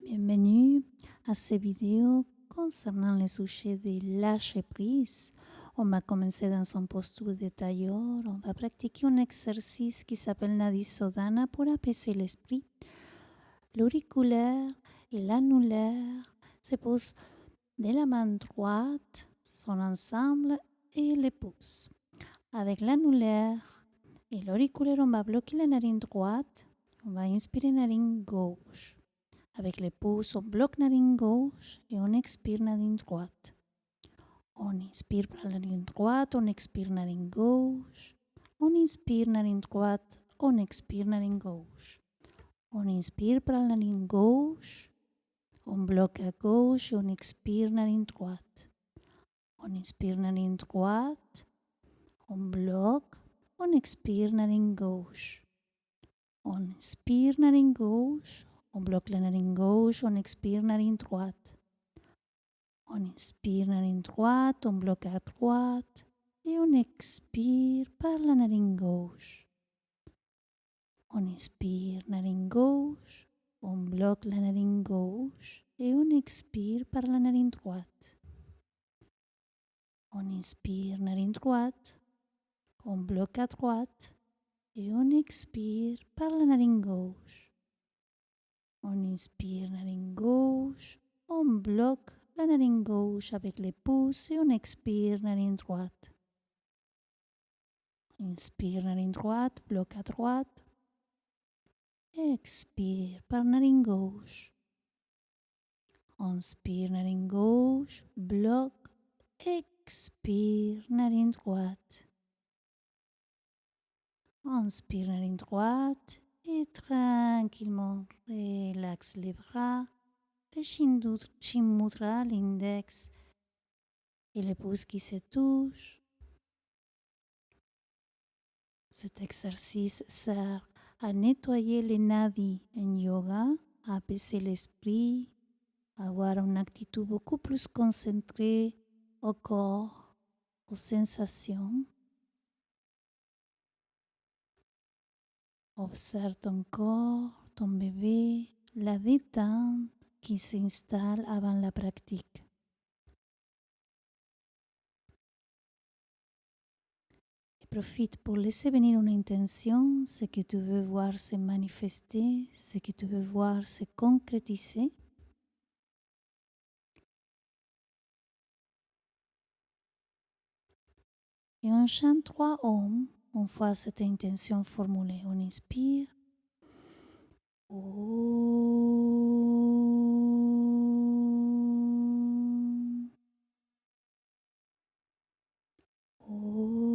Bienvenue à cette vidéo concernant le sujet de lâcher prise. On va commencer dans son posture de tailleur. On va pratiquer un exercice qui s'appelle Nadi Sodhana pour apaiser l'esprit. L'auriculaire et l'annulaire se posent de la main droite, sont ensemble et les pouces. Avec l'annulaire et l'auriculaire, on va bloquer la narine droite. On va inspirer narine gauche. Avec les pouces, on bloque narine gauche et on expire narine droite. On inspire par la narine droite, on expire narine gauche. On inspire narine droite, on expire narine gauche. On inspire par la narine gauche, on bloque à gauche et on expire narine droite. On inspire narine droite, on bloque, on expire narine gauche. On inspire narine gauche, on bloque la narine gauche, on expire narine droite. On inspire narine droite, on bloque à droite et on expire par la narine gauche. On inspire narine gauche, on bloque la narine gauche et on expire par la narine droite. On inspire narine droite, on bloque à droite et on expire par la narine gauche. On inspire narine gauche, on bloque la narine gauche avec les pouces et on expire narine droite. Inspire narine droite, bloque à droite. Expire par narine gauche. Inspire narine gauche, bloque, expire narine droite. Inspire narine droite et tranquillement relaxe les bras. Le chin mudra, l'index et les pouces qui se touchent. Cet exercice sert à nettoyer les nadis en yoga, à apaiser l'esprit, à avoir une attitude beaucoup plus concentrée au corps, aux sensations. Observe ton corps, ton bébé, la détente qui s'installe avant la pratique. Profite pour laisser venir une intention, ce que tu veux voir se manifester, ce que tu veux voir se concrétiser. Et on chante 3 ohms, une fois cette intention formulée. On inspire. Om. Om.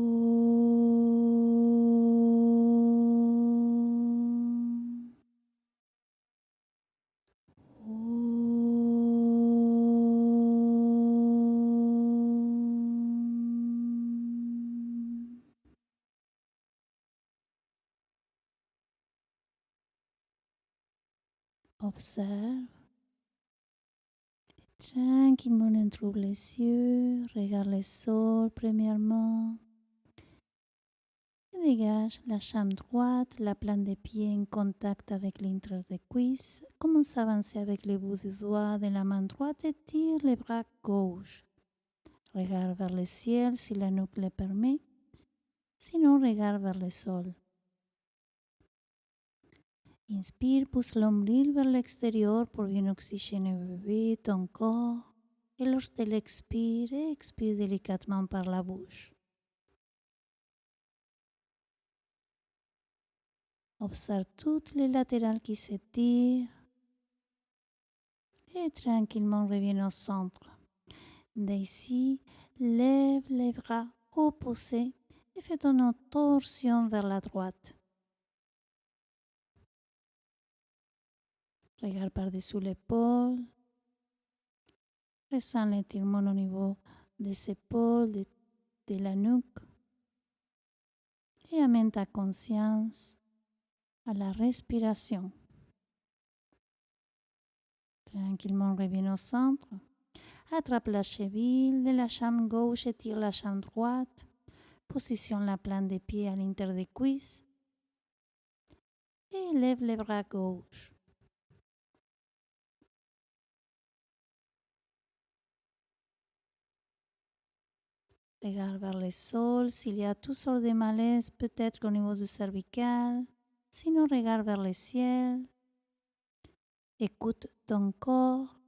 Observe. Tranquillement, ouvre les yeux, regarde le sol premièrement. Et dégage la jambe droite, la plante des pieds en contact avec l'intérieur des cuisses. Commence à avancer avec les bouts des doigts de la main droite et tire les bras gauche. Regarde vers le ciel si la nuque le permet. Sinon, regarde vers le sol. Inspire, pousse l'ombril vers l'extérieur pour bien oxygéner le bébé, ton corps. Et lorsque l'expire, expire délicatement par la bouche. Observe toutes les latérales qui s'étirent. Et tranquillement reviens au centre. D'ici, lève les bras opposés et fais ton torsion vers la droite. Regarde par-dessus l'épaule. Ressens l'étirement au niveau des épaules, de la nuque. Et amène ta conscience à la respiration. Tranquillement, reviens au centre. Attrape la cheville de la jambe gauche et tire la jambe droite. Positionne la plante des pieds à l'intérieur des cuisses. Et lève les bras gauche. Regarde vers le sol. S'il y a toutes sortes de malaises, peut-être au niveau du cervical. Sinon, regarde vers le ciel. Écoute ton corps.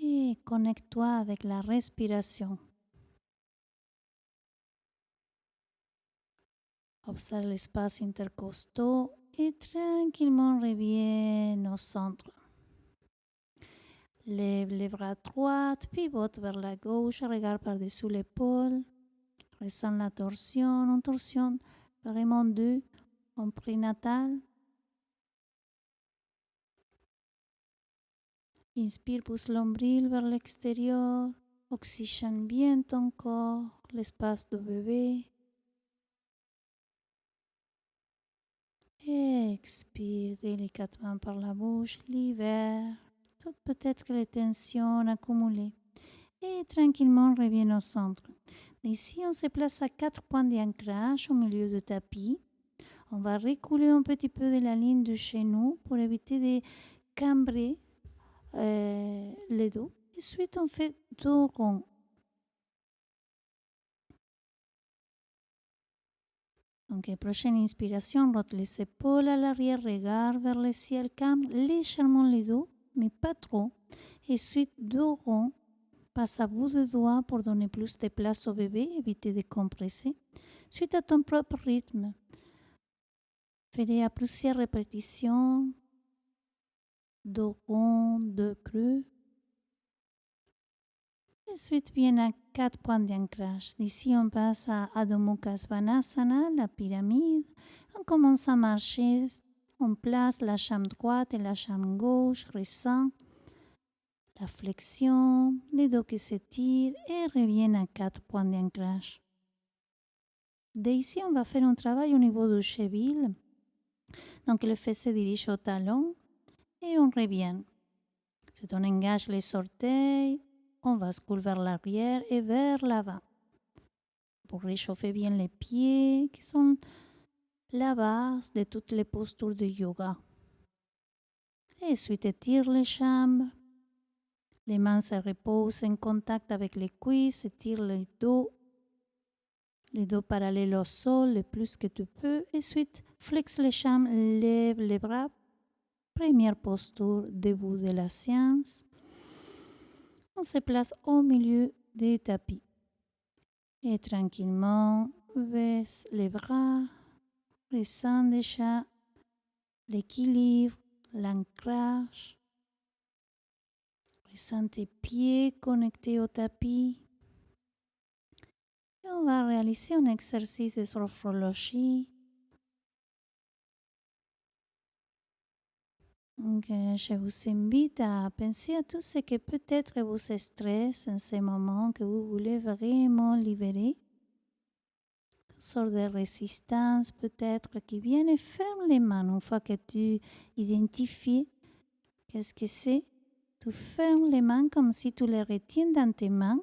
Et connecte-toi avec la respiration. Observe l'espace intercostal et tranquillement reviens au centre. Lève les bras droits, pivote vers la gauche, regarde par-dessus l'épaule. Ressens la torsion, une torsion vraiment due en prénatal. Inspire, pousse l'ombril vers l'extérieur. Oxygène bien ton corps, l'espace du bébé. Expire délicatement par la bouche, libère toutes peut-être les tensions accumulées. Et tranquillement reviens au centre. Ici, on se place à 4 points d'ancrage au milieu du tapis. On va reculer un petit peu de la ligne du genou pour éviter de cambrer le dos. Ensuite, on fait dos rond. Donc, prochaine inspiration, rote les épaules à l'arrière, regarde vers le ciel, cambre légèrement les dos, mais pas trop. Ensuite, dos rond, passe à bout de doigts pour donner plus de place au bébé, éviter de compresser. Suite à ton propre rythme, fais-le à plusieurs répétitions, dos rond, dos creux. Ensuite, viens à 4 points d'ancrage. D'ici, on passe à Adho Mukha Svanasana, la pyramide. On commence à marcher. On place la jambe droite et la jambe gauche. Ressent la flexion, les dos qui s'étirent et reviennent à 4 points d'ancrage. D'ici, on va faire un travail au niveau du cheville. Donc, le fessier se dirige au talon et on revient. Ensuite, on engage les orteils. On bascule vers l'arrière et vers l'avant pour réchauffer bien les pieds qui sont la base de toutes les postures de yoga. Et ensuite, étire les jambes. Les mains se reposent en contact avec les cuisses. Étire les dos parallèles au sol le plus que tu peux. Et ensuite, flexe les jambes, lève les bras. Première posture, début de la séance. On se place au milieu des tapis. Et tranquillement, baisse les bras, ressens déjà l'équilibre, l'ancrage. Ressens tes pieds connectés au tapis. Et on va réaliser un exercice de sophrologie. Donc, je vous invite à penser à tout ce que peut-être vous stresse en ce moment, que vous voulez vraiment libérer. Sorte de résistance peut-être qui viennent et ferme les mains. Une fois que tu identifies qu'est-ce que c'est, tu fermes les mains comme si tu les retiens dans tes mains.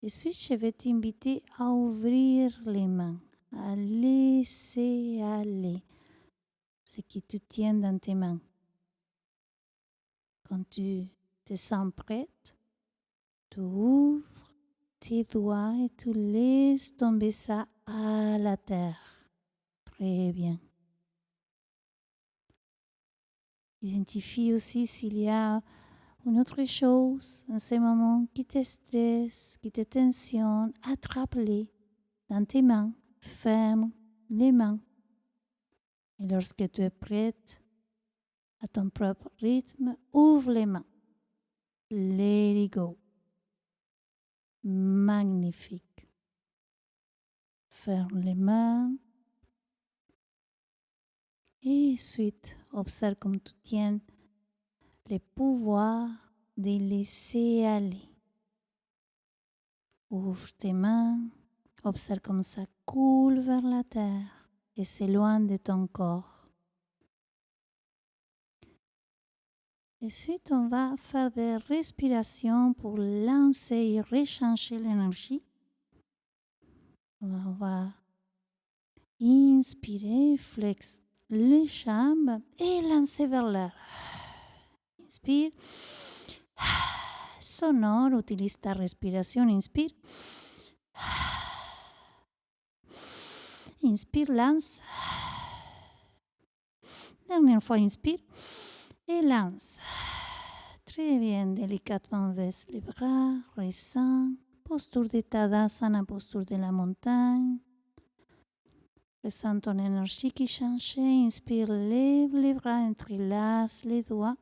Et puis je vais t'inviter à ouvrir les mains, à laisser aller ce qui te tient dans tes mains. Quand tu te sens prête, tu ouvres tes doigts et tu laisses tomber ça à la terre. Très bien. Identifie aussi s'il y a une autre chose en ce moment qui te stresse, qui te tensionne. Attrape-les dans tes mains. Ferme les mains. Et lorsque tu es prête, à ton propre rythme, ouvre les mains. Let it go. Magnifique. Ferme les mains. Et ensuite, observe comme tu tiens le pouvoir de laisser aller. Ouvre tes mains. Observe comme ça coule vers la terre et s'éloigne de ton corps. Ensuite, on va faire des respirations pour lancer et rechanger l'énergie. On va inspirer, flex les jambes et lancer vers l'air. Inspire, Sonore, utilise ta respiration. Inspire. Inspire, lance. Dernière fois, inspire et lance. Très bien, délicatement baisse les bras, ressens. Posture de Tadasana, posture de la montagne. Ressens ton énergie qui change. Inspire, lève les bras, entrelace les doigts.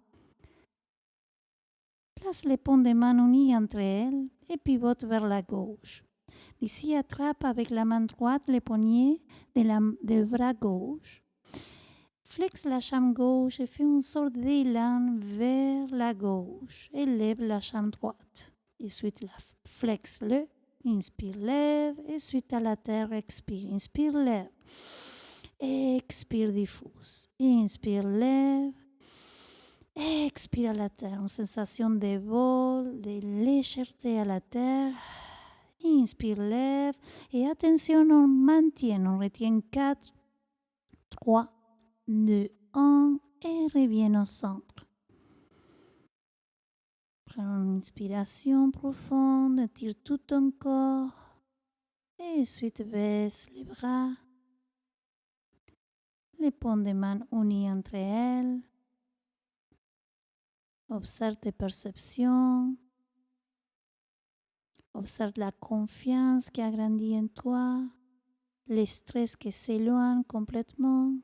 Place les paumes de main unies entre elles et pivote vers la gauche. Ici, attrape avec la main droite les poignets du bras gauche. Flexe la jambe gauche et fais une sorte d'élan vers la gauche. Élève la jambe droite. Et ensuite, flexe-le. Inspire, lève. Et ensuite, à la terre, expire. Inspire, lève. Expire, diffuse. Inspire, lève. Expire à la terre. Une sensation de vol, de légèreté à la terre. Inspire, lève. Et attention, on maintient. On retient 4, 3, 2, 1 et reviens au centre. Prends une inspiration profonde, étire tout ton corps et ensuite baisse les bras, les paumes de main unies entre elles. Observe tes perceptions, observe la confiance qui a grandi en toi, le stress qui s'éloigne complètement.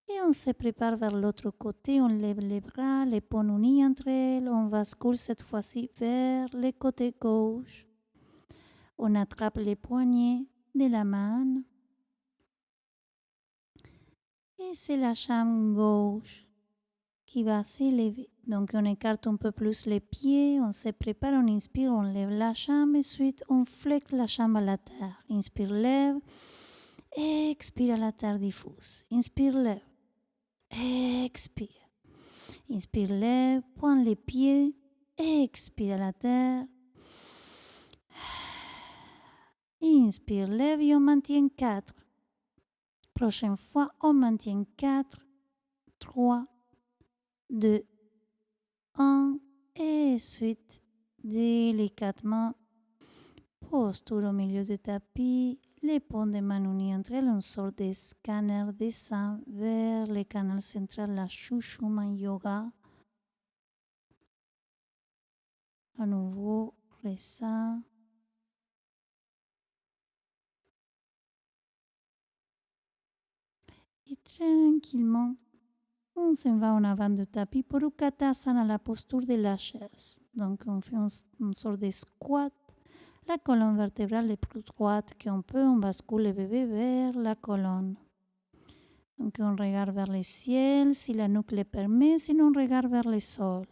Et on se prépare vers l'autre côté, on lève les bras, les paumes unies entre elles, on bascule cette fois-ci vers le côté gauche. On attrape les poignets de la main et c'est la jambe gauche qui va s'élever. Donc on écarte un peu plus les pieds, on se prépare, on inspire, on lève la jambe et ensuite on flexe la jambe à la terre. Inspire, lève, expire à la terre diffuse. Inspire, lève. Expire. Inspire, lève, pointe les pieds, expire à la terre. Inspire, lève et on maintient 4. Prochaine fois, on maintient 4, 3, 2, 1. Et ensuite, délicatement, posture au milieu du tapis, les paumes de main unies entre elles, une sorte de scanner descend vers le canal central, la Shushuma Yoga. À nouveau, ressens. Et tranquillement, on s'en va en avant du tapis pour Utkatasana, la posture de la chaise. Donc, on fait une sorte de squat. La colonne vertébrale est plus droite qu'on peut. On bascule le bébé vers la colonne. Donc, on regarde vers le ciel si la nuque le permet. Sinon, on regarde vers le sol.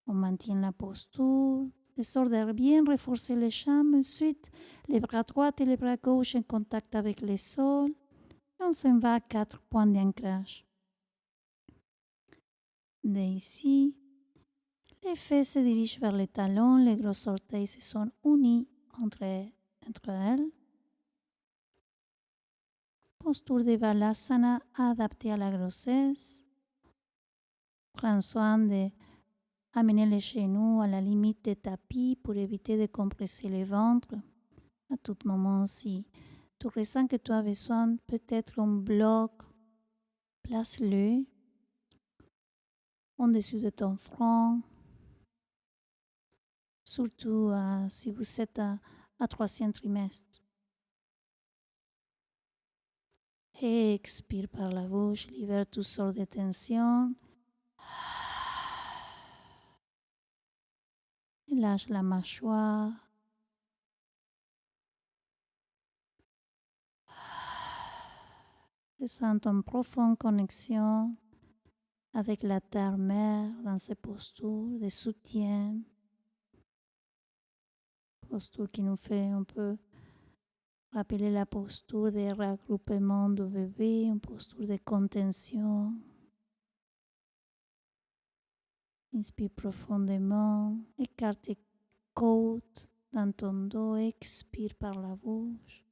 On maintient la posture. De sorte de bien renforcer les jambes. Ensuite, les bras droits et les bras gauches en contact avec le sol. On s'en va à 4 points d'ancrage. D'ici, les fesses se dirigent vers les talons, les gros orteils se sont unis entre elles. Posture de Balasana adaptée à la grossesse. Prends soin d'amener les genoux à la limite du tapis pour éviter de compresser le ventre. À tout moment, si tu ressens que tu as besoin peut-être un bloc, place-le en-dessus de ton front. Surtout si vous êtes à 3e trimestre. Et expire par la bouche, libère toutes sortes de tensions. Et lâche la mâchoire. Ressens une profonde connexion avec la terre-mère dans ces postures de soutien. Posture qui nous fait un peu rappeler la posture de regroupement du bébé, une posture de contention. Inspire profondément, écarte tes côtes dans ton dos, expire par la bouche.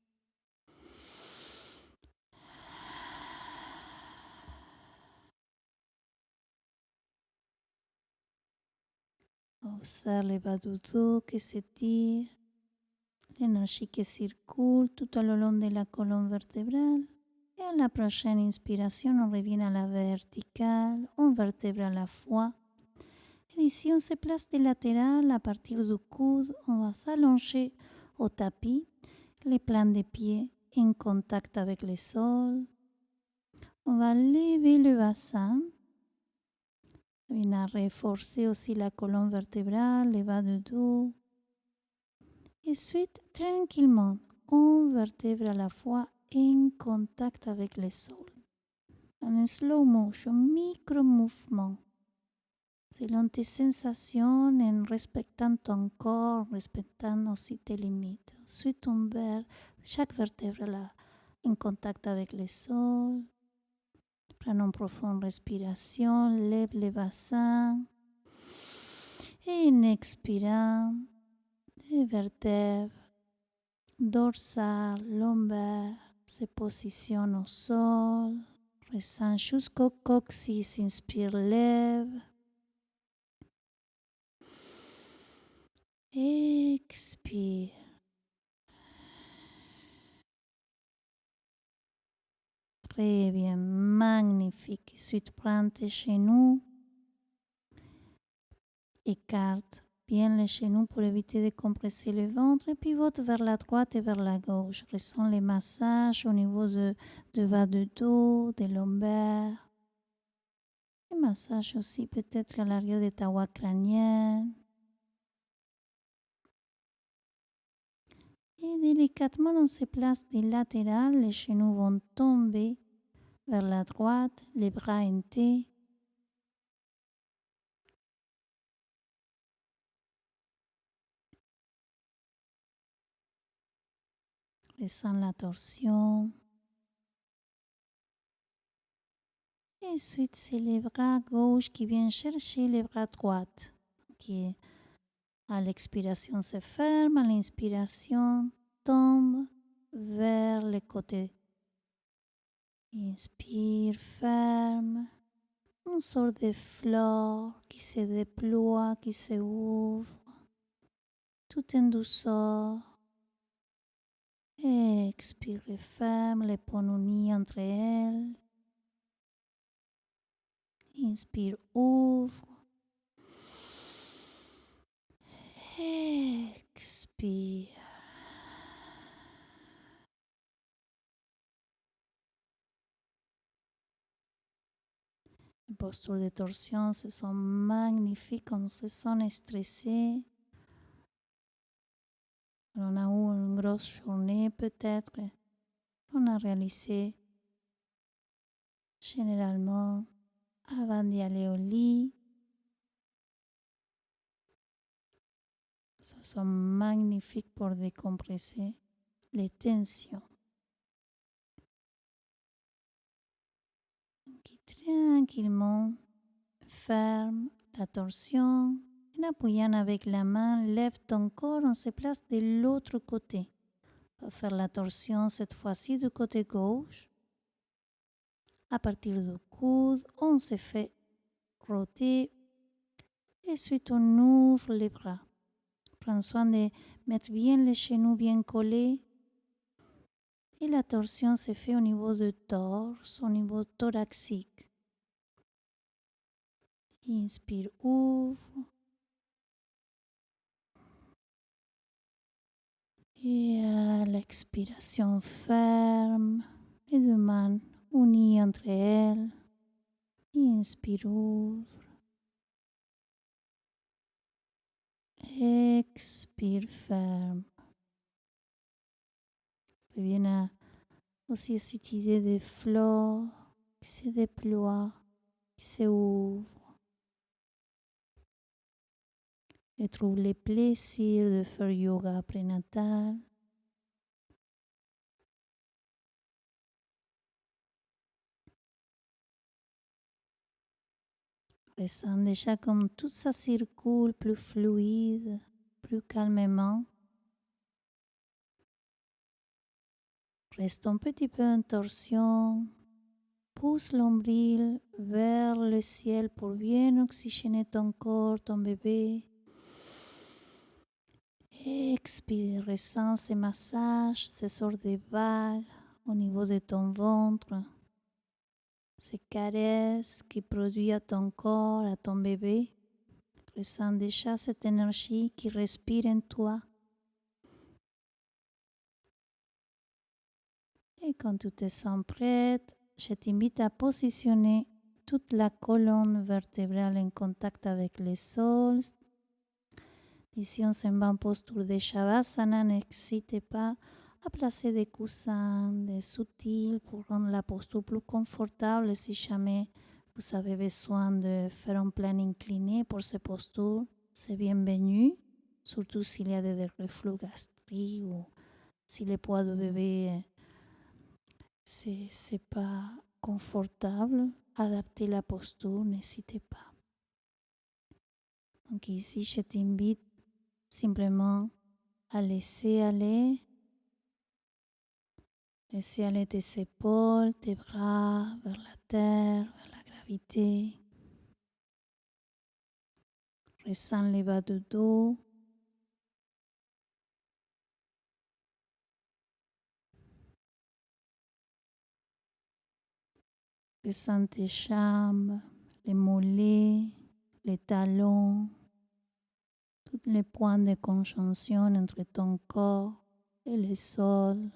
Observe les bas du dos qui s'étirent, l'énergie qui circule tout le long de la colonne vertébrale. Et à la prochaine inspiration, on revient à la verticale, on vertèbre à la fois. Et ici, on se place de latéral à partir du coude. On va s'allonger au tapis, les plans des pieds en contact avec le sol. On va lever le bassin. On va renforcer aussi la colonne vertébrale, le bas du dos. Et ensuite, tranquillement, on vertèbre à la fois en contact avec le sol. En slow motion, micro-mouvement. Selon tes sensations, en respectant ton corps, en respectant aussi tes limites. Ensuite, on verra chaque vertèbre là, en contact avec le sol. Prends une profonde respiration, lève le bassin. Et en expirant, les vertèbres dorsales, lombaires se positionnent au sol. Ressens jusqu'au coccyx, inspire, lève. Expire. Très bien, magnifique. Ensuite, prends tes genoux. Écarte bien les genoux pour éviter de compresser le ventre et pivote vers la droite et vers la gauche. Ressens les massages au niveau de bas du dos, des lombaires. Les massages aussi peut-être à l'arrière de ta voie crânienne. Et délicatement, on se place des latérales. Les genoux vont tomber vers la droite, les bras en T. Ressens la torsion. Et ensuite, c'est les bras gauches qui viennent chercher les bras droits. Qui, à l'expiration, se ferme. À l'inspiration, tombe vers le côté. Inspire, ferme. Une sorte de fleur qui se déploie, qui se ouvre. Tout en douceur. Expire, ferme les paumes unies entre elles. Inspire, ouvre. Expire. Les postures de torsion, ce sont magnifiques, on se sent stressé. On a eu une grosse journée peut-être. On a réalisé généralement avant d'y aller au lit. Ce sont magnifiques pour décompresser les tensions. Qui tranquillement ferme la torsion. En appuyant avec la main, lève ton corps, on se place de l'autre côté. On va faire la torsion cette fois-ci du côté gauche. À partir du coude, on se fait roter. Et ensuite, on ouvre les bras. Prends soin de mettre bien les genoux bien collés. Et la torsion se fait au niveau du torse, au niveau thoracique. Inspire, ouvre. Et à l'expiration, ferme les deux mains unies entre elles. Inspire, ouvre. Expire, ferme. Reviens aussi à cette idée de fleur qui se déploie, qui se ouvre. Et trouve le plaisir de faire yoga prénatal. Ressens déjà comme tout ça circule plus fluide, plus calmement. Reste un petit peu en torsion. Pousse l'ombril vers le ciel pour bien oxygéner ton corps, ton bébé. Expire, ressens ces massages, ces sortes de vagues au niveau de ton ventre, ces caresses qui produisent à ton corps, à ton bébé. Ressens déjà cette énergie qui respire en toi. Et quand tu te sens prête, je t'invite à positionner toute la colonne vertébrale en contact avec le sol. Ici, on se met en posture de Shavasana. N'hésitez pas à placer des coussins, des soutiles pour rendre la posture plus confortable. Si jamais vous avez besoin de faire un plan incliné pour ces postures, c'est bienvenu, surtout s'il y a des reflux gastriques ou si le poids du bébé c'est pas confortable. Adapter la posture, n'hésitez pas. Donc ici, je t'invite simplement à laisser aller tes épaules, tes bras vers la terre, vers la gravité. Ressens les bas du dos. Ressens tes jambes, les mollets, les talons, tous les points de conjonction entre ton corps et le sol.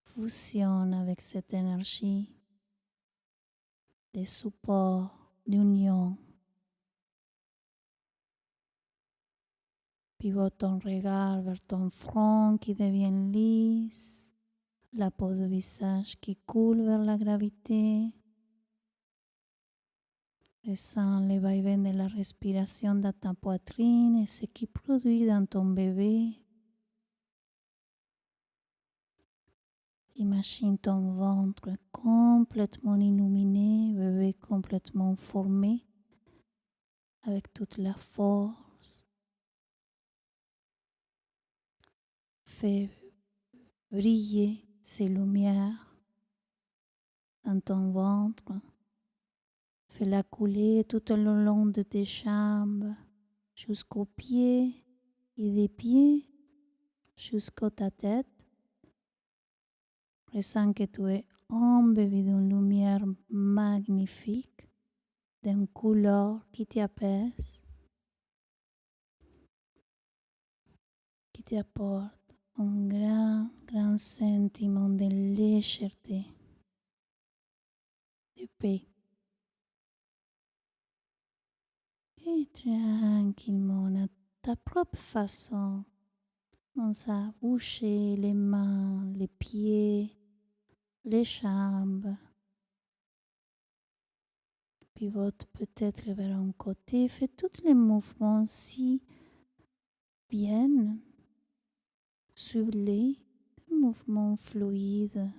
Fusionne avec cette énergie de support, d'union. Pivote ton regard vers ton front qui devient lisse, la peau du visage qui coule vers la gravité. Ressens le va-et-vient de la respiration dans ta poitrine et ce qui produit dans ton bébé. Imagine ton ventre complètement illuminé, bébé complètement formé, avec toute la force. Fais briller ces lumières dans ton ventre. Fais-la couler tout au long de tes jambes, jusqu'aux pieds et des pieds jusqu'à ta tête. Ressens que tu es embeddé d'une lumière magnifique, d'une couleur qui t'apaise, qui t'apporte un grand sentiment de légèreté, de paix. Et tranquillement, à ta propre façon, commence à bouger les mains, les pieds, les jambes. Pivote peut-être vers un côté. Fais tous les mouvements si viennent. Suivez-les, mouvements fluides.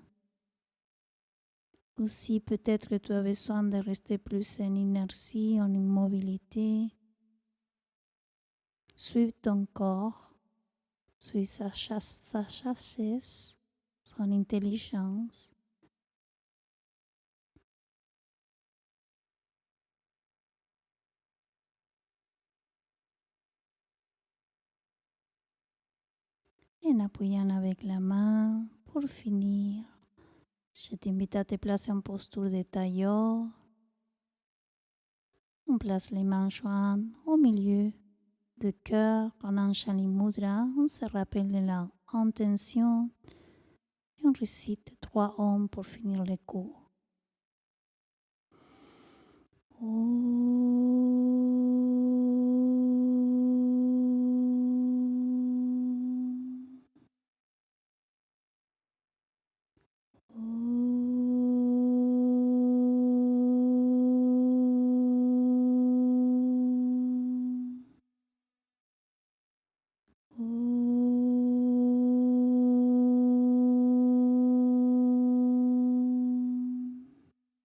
Aussi, peut-être que tu as besoin de rester plus en inertie, en immobilité. Suis ton corps, suis sa sagesse, son intelligence. Et en appuyant avec la main, pour finir, je t'invite à te placer en posture de tailleur. On place les mains jointes au milieu du cœur en Anjali Mudra. On se rappelle de l'intention et on récite 3 Om pour finir le cours. Om.